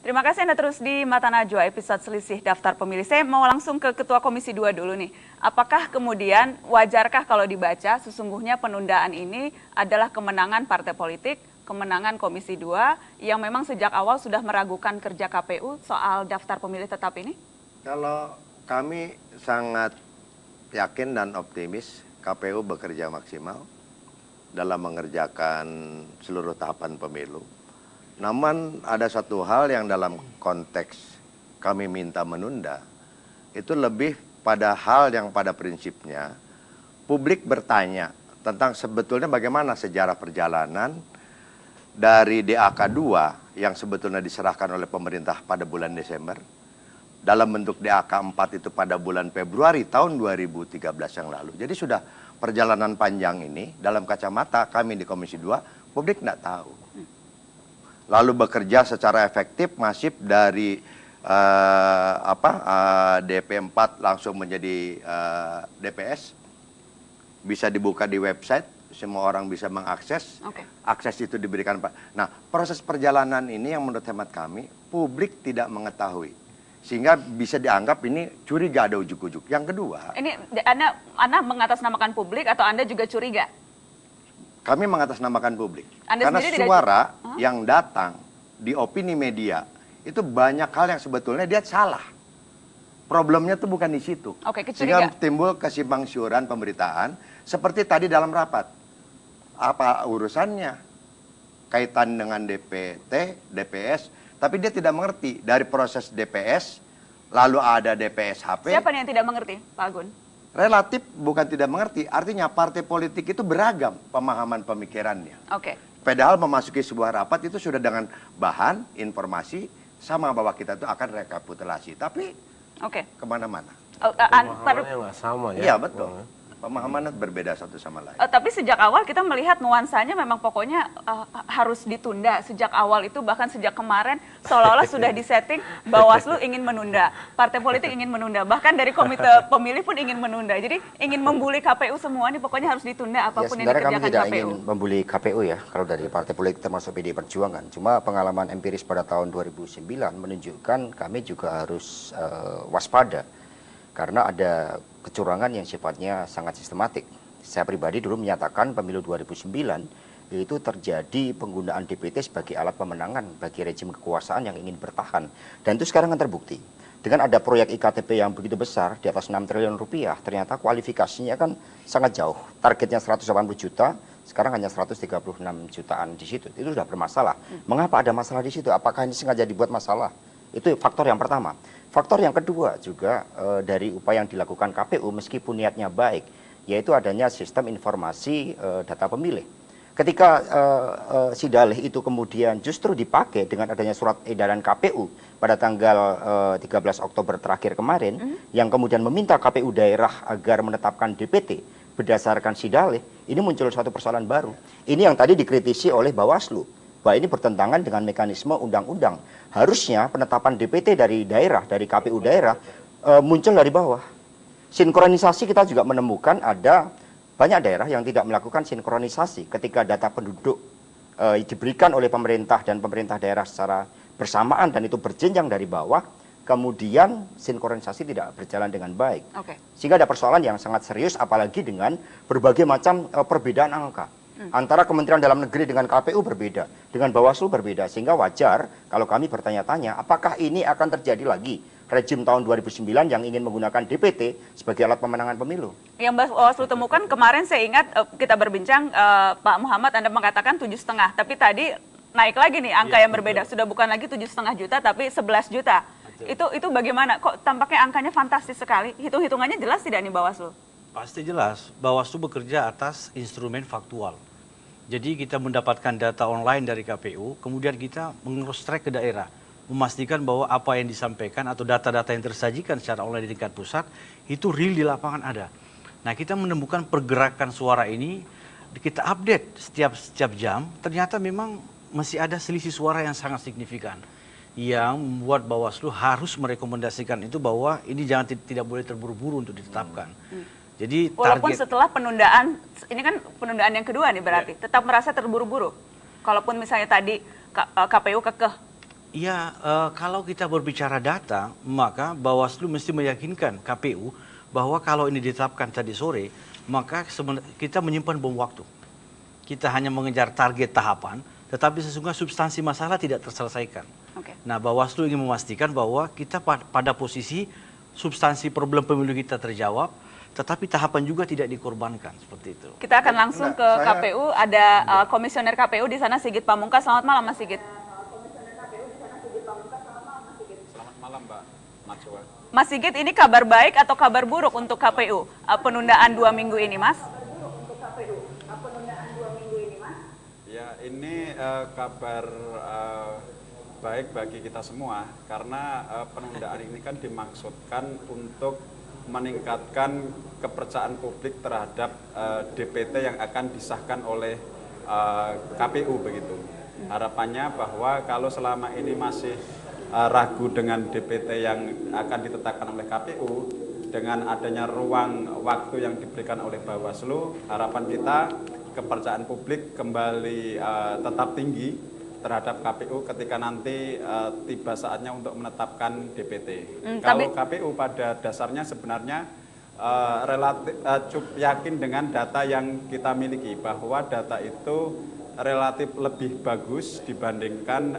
Terima kasih Anda terus di Mata Najwa episode selisih daftar pemilih. Saya mau langsung ke Ketua Komisi 2 dulu nih. Apakah kemudian wajarkah kalau dibaca sesungguhnya penundaan ini adalah kemenangan partai politik, kemenangan Komisi 2 yang memang sejak awal sudah meragukan kerja KPU soal daftar pemilih tetap ini? Kalau kami sangat yakin dan optimis KPU bekerja maksimal dalam mengerjakan seluruh tahapan pemilu. Namun ada satu hal yang dalam konteks kami minta menunda, itu lebih pada hal yang pada prinsipnya publik bertanya tentang sebetulnya bagaimana sejarah perjalanan dari DAK 2 yang sebetulnya diserahkan oleh pemerintah pada bulan Desember, dalam bentuk DAK 4 itu pada bulan Februari tahun 2013 yang lalu. Jadi sudah perjalanan panjang ini dalam kacamata kami di Komisi 2, publik tidak tahu. Lalu bekerja secara efektif, masif dari DP4 langsung menjadi DPS. Bisa dibuka di website, semua orang bisa mengakses. Akses itu diberikan Pak. Nah, proses perjalanan ini yang menurut hemat kami, publik tidak mengetahui. Sehingga bisa dianggap ini curiga ada ujuk-ujuk. Yang kedua... Ini Anda mengatasnamakan publik atau Anda juga curiga? Kami mengatasnamakan publik. Anda karena suara yang datang di opini media itu banyak hal yang sebetulnya dia salah. Problemnya tuh bukan di situ. Sehingga timbul kesimpangsiuran pemberitaan seperti tadi dalam rapat. Apa urusannya? Kaitan dengan DPT, DPS, tapi dia tidak mengerti dari proses DPS, lalu ada DPS HP. Siapa yang tidak mengerti, Pak Agun? Relatif bukan tidak mengerti, artinya partai politik itu beragam pemahaman pemikirannya. Padahal memasuki sebuah rapat itu sudah dengan bahan, informasi, sama bahwa kita itu akan rekapitulasi. Tapi kemana-mana. Pemahamannya nggak sama ya? Iya betul. Pemahamannya berbeda satu sama lain. Tapi sejak awal kita melihat nuansanya memang pokoknya harus ditunda. Sejak awal itu bahkan sejak kemarin seolah-olah sudah disetting Bawaslu ingin menunda. Partai politik ingin menunda. Bahkan dari komite pemilih pun ingin menunda. Jadi ingin membuli KPU semua ini pokoknya harus ditunda apapun yang dikerjakan KPU. Kami tidak ingin membuli KPU ya kalau dari partai politik termasuk PDI Perjuangan. Cuma pengalaman empiris pada tahun 2009 menunjukkan kami juga harus waspada. Karena ada kecurangan yang sifatnya sangat sistematik. Saya pribadi dulu menyatakan pemilu 2009 itu terjadi penggunaan DPT sebagai alat pemenangan bagi rejim kekuasaan yang ingin bertahan. Dan itu sekarang kan terbukti. Dengan ada proyek IKTP yang begitu besar, di atas 6 triliun rupiah, ternyata kualifikasinya kan sangat jauh. Targetnya 180 juta, sekarang hanya 136 jutaan di situ. Itu sudah bermasalah. Mengapa ada masalah di situ? Apakah ini sengaja dibuat masalah? Itu faktor yang pertama. Faktor yang kedua juga dari upaya yang dilakukan KPU meskipun niatnya baik, yaitu adanya sistem informasi data pemilih. Ketika Sidalih itu kemudian justru dipakai dengan adanya surat edaran KPU pada tanggal 13 Oktober terakhir kemarin, yang kemudian meminta KPU daerah agar menetapkan DPT berdasarkan Sidalih, ini muncul suatu persoalan baru. Ini yang tadi dikritisi oleh Bawaslu. Bahwa ini bertentangan dengan mekanisme undang-undang. Harusnya penetapan DPT dari daerah, dari KPU daerah, muncul dari bawah. Sinkronisasi kita juga menemukan ada banyak daerah yang tidak melakukan sinkronisasi ketika data penduduk diberikan oleh pemerintah dan pemerintah daerah secara bersamaan dan itu berjenjang dari bawah, kemudian sinkronisasi tidak berjalan dengan baik. Sehingga ada persoalan yang sangat serius apalagi dengan berbagai macam perbedaan angka. Antara Kementerian Dalam Negeri dengan KPU berbeda, dengan Bawaslu berbeda, sehingga wajar kalau kami bertanya-tanya apakah ini akan terjadi lagi rejim tahun 2009 yang ingin menggunakan DPT sebagai alat pemenangan pemilu. Yang Bawaslu temukan kemarin saya ingat kita berbincang Pak Muhammad Anda mengatakan 7,5, tapi tadi naik lagi nih angka yang berbeda, sudah bukan lagi 7,5 juta tapi 11 juta. Itu bagaimana? Kok tampaknya angkanya fantastis sekali? Hitung-hitungannya jelas tidak nih Bawaslu? Pasti jelas, Bawaslu bekerja atas instrumen faktual. Jadi kita mendapatkan data online dari KPU, kemudian kita meng-cross-track ke daerah, memastikan bahwa apa yang disampaikan atau data-data yang tersajikan secara online di tingkat pusat, itu real di lapangan ada. Nah kita menemukan pergerakan suara ini, kita update setiap jam, ternyata memang masih ada selisih suara yang sangat signifikan. Yang membuat Bawaslu harus merekomendasikan itu bahwa ini tidak boleh terburu-buru untuk ditetapkan. Jadi walaupun setelah penundaan, ini kan penundaan yang kedua nih berarti, tetap merasa terburu-buru. Kalaupun misalnya tadi KPU kekeh Ya, kalau kita berbicara data, maka Bawaslu mesti meyakinkan KPU bahwa kalau ini ditetapkan tadi sore, maka kita menyimpan bom waktu. Kita hanya mengejar target tahapan, tetapi sesungguhnya substansi masalah tidak terselesaikan. Oke. Nah, Bawaslu ingin memastikan bahwa kita pada posisi substansi problem pemilu kita terjawab, tetapi tahapan juga tidak dikorbankan seperti itu. Kita akan langsung ke KPU. Ada komisioner KPU di sana, Sigit Pamungkas. Selamat malam, Mas Sigit. Selamat malam, Mbak Najwa. Mas Sigit, ini kabar baik atau kabar buruk untuk KPU? Penundaan 2 minggu ini, Mas? Ya, ini kabar baik bagi kita semua karena penundaan ini kan dimaksudkan untuk meningkatkan kepercayaan publik terhadap DPT yang akan disahkan oleh KPU begitu. Harapannya bahwa kalau selama ini masih ragu dengan DPT yang akan ditetapkan oleh KPU, dengan adanya ruang waktu yang diberikan oleh Bawaslu, harapan kita kepercayaan publik kembali tetap tinggi terhadap KPU ketika nanti tiba saatnya untuk menetapkan DPT. Kalau KPU pada dasarnya sebenarnya relatif cukup yakin dengan data yang kita miliki, bahwa data itu relatif lebih bagus dibandingkan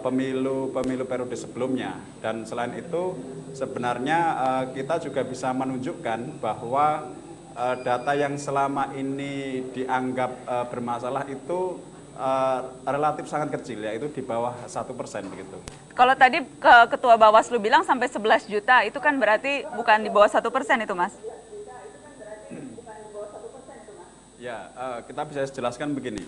pemilu periode sebelumnya. Dan selain itu sebenarnya kita juga bisa menunjukkan bahwa data yang selama ini dianggap bermasalah itu relatif sangat kecil, yaitu di bawah 1% begitu. Kalau tadi Ketua Bawaslu bilang sampai 11 juta, itu kan berarti bukan di bawah 1% itu, Mas? Ya, kita bisa jelaskan begini.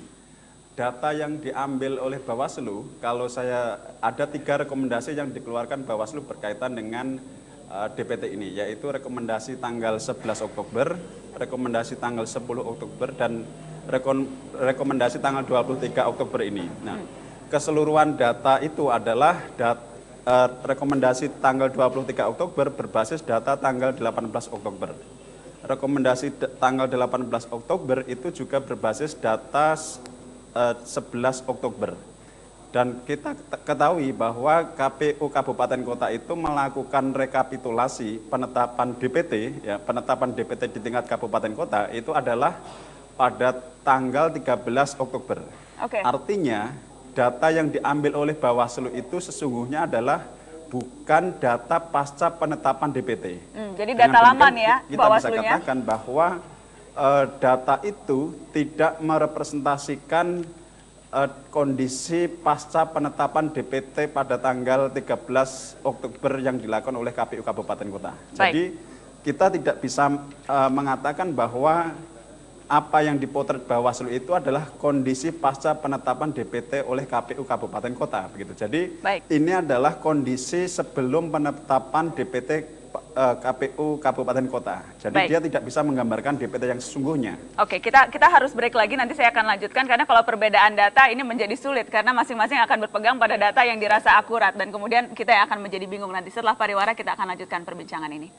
Data yang diambil oleh Bawaslu, kalau saya ada 3 rekomendasi yang dikeluarkan Bawaslu berkaitan dengan DPT ini, yaitu rekomendasi tanggal 11 Oktober, rekomendasi tanggal 10 Oktober, dan rekomendasi tanggal 23 Oktober ini. Nah, keseluruhan data itu adalah rekomendasi tanggal 23 Oktober berbasis data tanggal 18 Oktober. Rekomendasi tanggal 18 Oktober itu juga berbasis data 11 Oktober. Dan kita ketahui bahwa KPU Kabupaten Kota itu melakukan rekapitulasi penetapan DPT, ya, penetapan DPT di tingkat Kabupaten Kota itu adalah pada tanggal 13 Oktober. Oke. Artinya data yang diambil oleh Bawaslu itu sesungguhnya adalah bukan data pasca penetapan DPT. Jadi data lama nih ya, kita Bawaslunya. bisa katakan bahwa data itu tidak merepresentasikan kondisi pasca penetapan DPT pada tanggal 13 Oktober yang dilakukan oleh KPU Kabupaten Kota. Jadi kita tidak bisa mengatakan bahwa apa yang dipotret Bawaslu itu adalah kondisi pasca penetapan DPT oleh KPU Kabupaten Kota begitu. Jadi ini adalah kondisi sebelum penetapan DPT KPU Kabupaten Kota. Jadi dia tidak bisa menggambarkan DPT yang sesungguhnya. Oke, kita harus break lagi, nanti saya akan lanjutkan karena kalau perbedaan data ini menjadi sulit karena masing-masing akan berpegang pada data yang dirasa akurat dan kemudian kita yang akan menjadi bingung nanti. Setelah pariwara kita akan lanjutkan perbincangan ini.